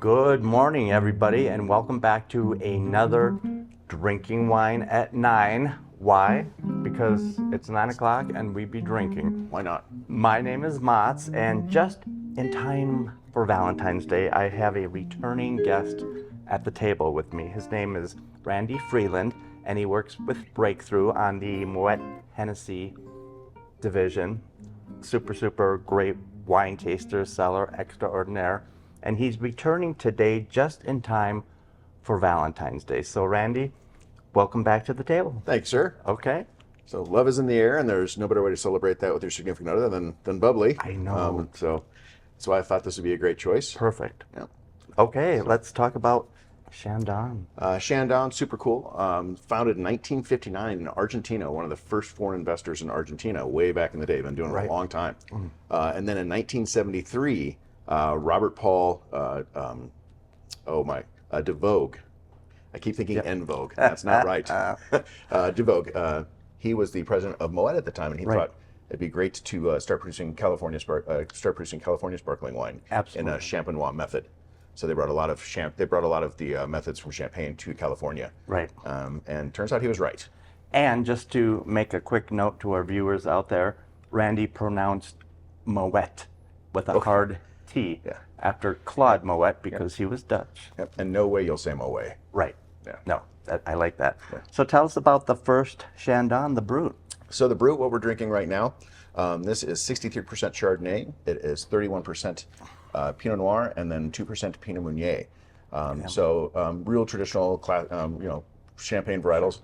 Good morning, everybody, and welcome back to another Drinking Wine at 9. Why? Because it's 9 o'clock and we be drinking. Why not? My name is Mats, and just in time for Valentine's Day, I have a returning guest at the table with me. His name is Randy Freeland, and he works with Breakthrough on the Moet Hennessy division. Super great wine taster, seller extraordinaire. And he's returning today just in time for Valentine's Day. So Randy, welcome back to the table. Thanks, sir. Okay. So love is in the air, and there's no better way to celebrate that with your significant other than bubbly. I know. So that's why I thought this would be a great choice. Perfect. Yeah. Okay, let's talk about Chandon. Chandon, super cool. Founded in 1959 in Argentina, one of the first foreign investors in Argentina way back in the day. Been doing it a long time. And then in 1973, Robert Paul, de Vogue. I keep thinking En Vogue. That's not right. De Vogue. He was the president of Moet at the time, and he thought it'd be great to start producing California sparkling wine in a Champenois method. So they brought a lot of the methods from Champagne to California. Right. And turns out he was right. And just to make a quick note to our viewers out there, Randy pronounced Moet with a hard T after Claude Moet because he was Dutch. Yep. And no way you'll say Moet. Right. Yeah. No, I like that. Yeah. So tell us about the first Chandon, the Brut. So the Brut, what we're drinking right now, this is 63% Chardonnay. It is 31% Pinot Noir, and then 2% Pinot Meunier. So real traditional, Champagne varietals.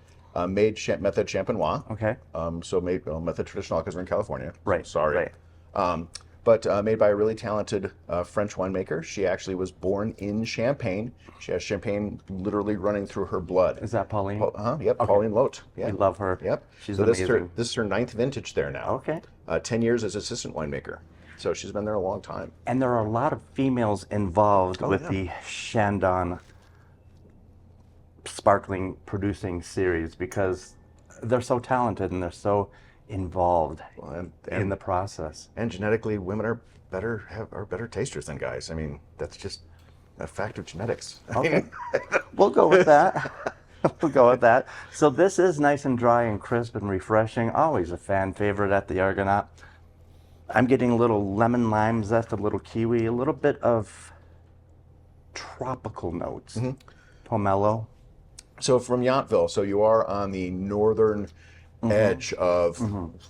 Made method Champenois. Okay. So made method traditional because we're in California. Right. Sorry. Right. But made by a really talented French winemaker. She actually was born in Champagne. She has Champagne literally running through her blood. Is that Pauline? Yep, okay. Pauline Lotte. Yeah. We love her. Yep. She's amazing. This is her 9th vintage there now. Okay. 10 years as assistant winemaker. So she's been there a long time. And there are a lot of females involved with the Chandon sparkling producing series because they're so talented and they're so involved in the process. And genetically, women are better tasters than guys. I mean, that's just a fact of genetics. Okay. We'll go with that. We'll go with that. So this is nice and dry and crisp and refreshing. Always a fan favorite at the Argonaut. I'm getting a little lemon lime zest, a little kiwi, a little bit of tropical notes. Pomelo. So from Yountville, so you are on the northern edge of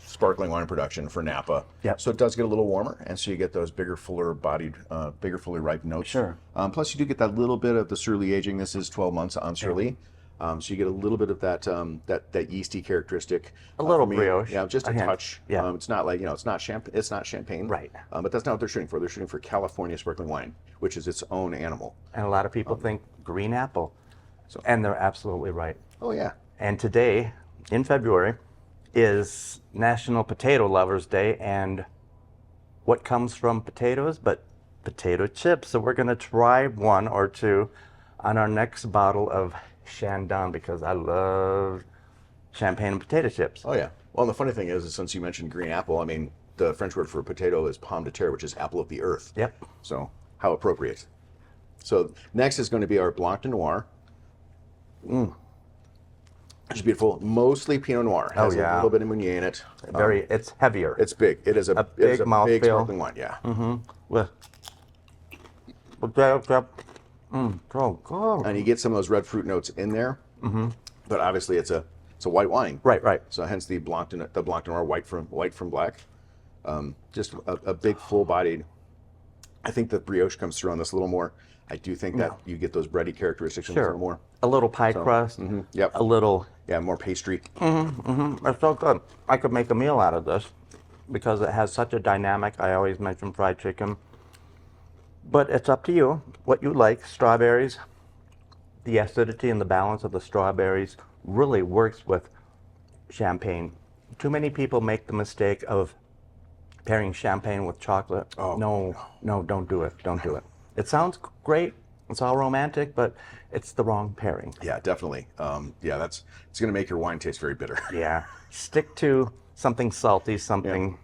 sparkling wine production for Napa. Yep. So it does get a little warmer, and so you get those bigger, fuller bodied, fully ripe notes. Sure. Plus you do get that little bit of the surly aging. This is 12 months on surly. So you get a little bit of that yeasty characteristic. A little brioche. Yeah, just a touch. Yeah. It's not like, it's not champagne. Right. But that's not what they're shooting for. They're shooting for California sparkling wine, which is its own animal. And a lot of people think green apple. And they're absolutely right. Oh, yeah. And today, in February, is National Potato Lovers Day. And what comes from potatoes but potato chips? So we're going to try one or two on our next bottle of Chandon because I love champagne and potato chips. Oh yeah. Well, and the funny thing is since you mentioned green apple, I mean, the French word for potato is pomme de terre, which is apple of the earth. Yep. So how appropriate. So next is going to be our Blanc de Noir. It's beautiful. Mostly Pinot Noir. Has a little bit of Meunier in it. It's heavier. It's big. It is a big sparkling wine. Yeah. With potato chip. So good. And you get some of those red fruit notes in there, but obviously it's a white wine. Right. So hence the Blanc de Noir, white from black. Just a big full-bodied. I think the brioche comes through on this a little more. I do think that you get those bready characteristics in this a little more. A little pie crust. Yep. A little. Yeah, more pastry. It's so good. I could make a meal out of this because it has such a dynamic. I always mention fried chicken. But it's up to you what you like. Strawberries, the acidity and the balance of the strawberries really works with champagne. Too many people make the mistake of pairing champagne with chocolate. Oh, no, don't do it. Don't do it. It sounds great. It's all romantic, but it's the wrong pairing. Yeah, definitely. It's going to make your wine taste very bitter. Yeah. Stick to something salty, something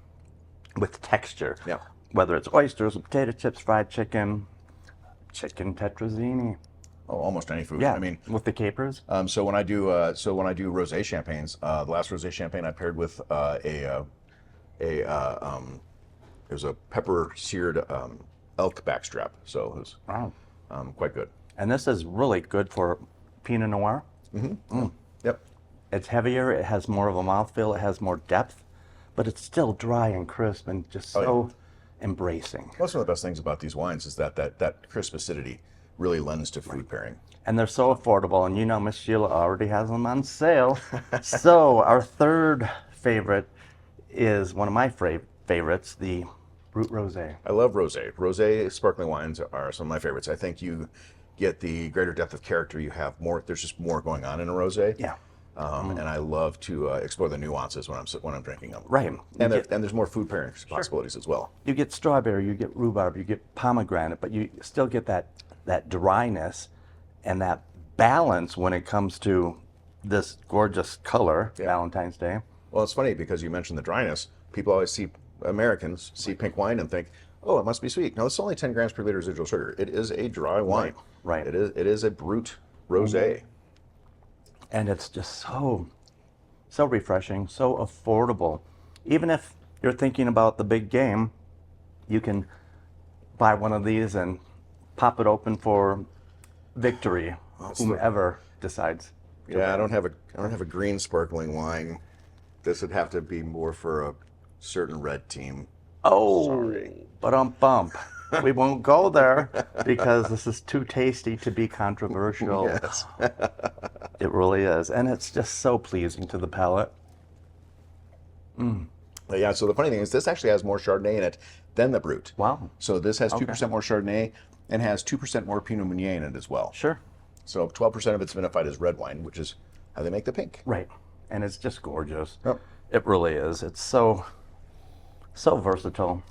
with texture. Yeah. Whether it's oysters, potato chips, fried chicken, chicken tetrazzini. Oh, almost any food. Yeah, I mean, with the capers. so when I do rosé champagnes, the last rosé champagne I paired with it was a pepper seared elk backstrap, so it was Wow. quite good. And this is really good for Pinot Noir. Yep. It's heavier, it has more of a mouthfeel, it has more depth, but it's still dry and crisp and just so embracing. That's one of the best things about these wines is that crisp acidity really lends to food pairing. And they're so affordable, and you know Miss Sheila already has them on sale. So our third favorite is one of my favorites, the Brut Rosé. I love rosé. Rosé sparkling wines are some of my favorites. I think you get the greater depth of character. You have more. There's just more going on in a rosé. Yeah. And I love to explore the nuances when I'm drinking them. Right. And there's more food pairing possibilities as well. You get strawberry, you get rhubarb, you get pomegranate, but you still get that dryness and that balance when it comes to this gorgeous color, Valentine's Day. Well, it's funny because you mentioned the dryness. People always Americans see pink wine and think, oh, it must be sweet. No, it's only 10 grams per liter residual sugar. It is a dry wine. Right. It is a Brut Rosé. And it's just so refreshing, so affordable. Even if you're thinking about the big game, you can buy one of these and pop it open for victory, whomever decides. Yeah, I don't have a green sparkling wine. This would have to be more for a certain red team. Oh, sorry. But bump. We won't go there because this is too tasty to be controversial. Yes. It really is. And it's just so pleasing to the palate. Yeah, so the funny thing is this actually has more Chardonnay in it than the Brut. Wow. So this has 2% more Chardonnay and has 2% more Pinot Meunier in it as well. Sure. So 12% of it's vinified as red wine, which is how they make the pink. Right. And it's just gorgeous. Yep. It really is. It's so versatile,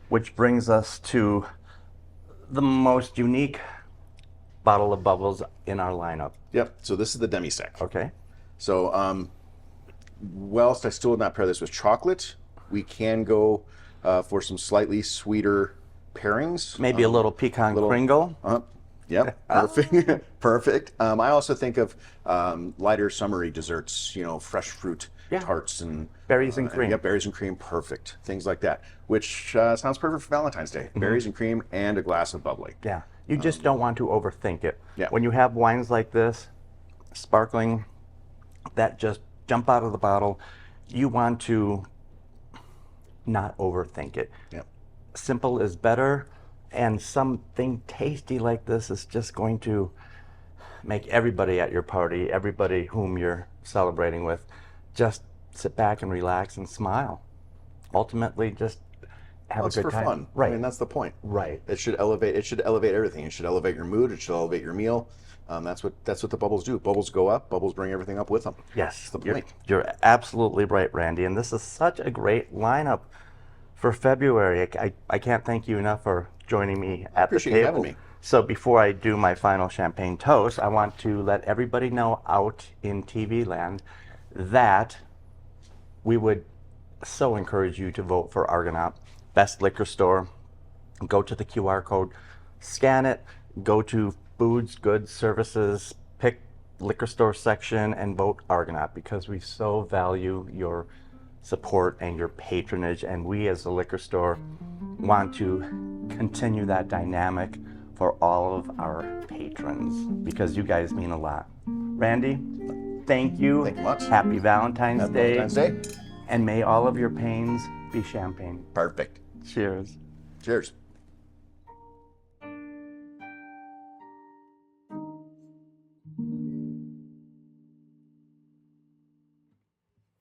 which brings us to the most unique bottle of bubbles in our lineup. Yep. So this is the demi-sec. Okay. So whilst I still would not pair this with chocolate, we can go for some slightly sweeter pairings. Maybe a little pecan kringle. Yep, perfect. Perfect. I also think of lighter summery desserts, fresh fruit tarts and berries and cream. Yep, berries and cream, perfect. Things like that, which sounds perfect for Valentine's Day. Berries and cream and a glass of bubbly. Yeah, you just don't want to overthink it. Yeah. When you have wines like this, sparkling, that just jump out of the bottle, you want to not overthink it. Yep. Simple is better, and something tasty like this is just going to make everybody at your party, everybody whom you're celebrating with, just sit back and relax and smile. Ultimately, just have a good for time. fun. Right. I mean, that's the point. Right. It should elevate everything. It should elevate your mood. It should elevate your meal. That's what the bubbles do. Bubbles go up. Bubbles bring everything up with them. Yes, That's the point. You're absolutely right, Randy. And this is such a great lineup for February. I can't thank you enough for joining me at the appreciate you table. having me. So before I do my final champagne toast, I want to let everybody know out in TV land that we would so encourage you to vote for Argonaut, best liquor store. Go to the QR code, scan it, go to Foods, Goods, Services, pick liquor store section and vote Argonaut because we so value your support and your patronage, and we as a liquor store want to continue that dynamic for all of our patrons because you guys mean a lot. Randy, thank you. Thank you much. Happy Valentine's Happy Day. Valentine's Day. And may all of your pains be champagne. Perfect. Cheers. Cheers.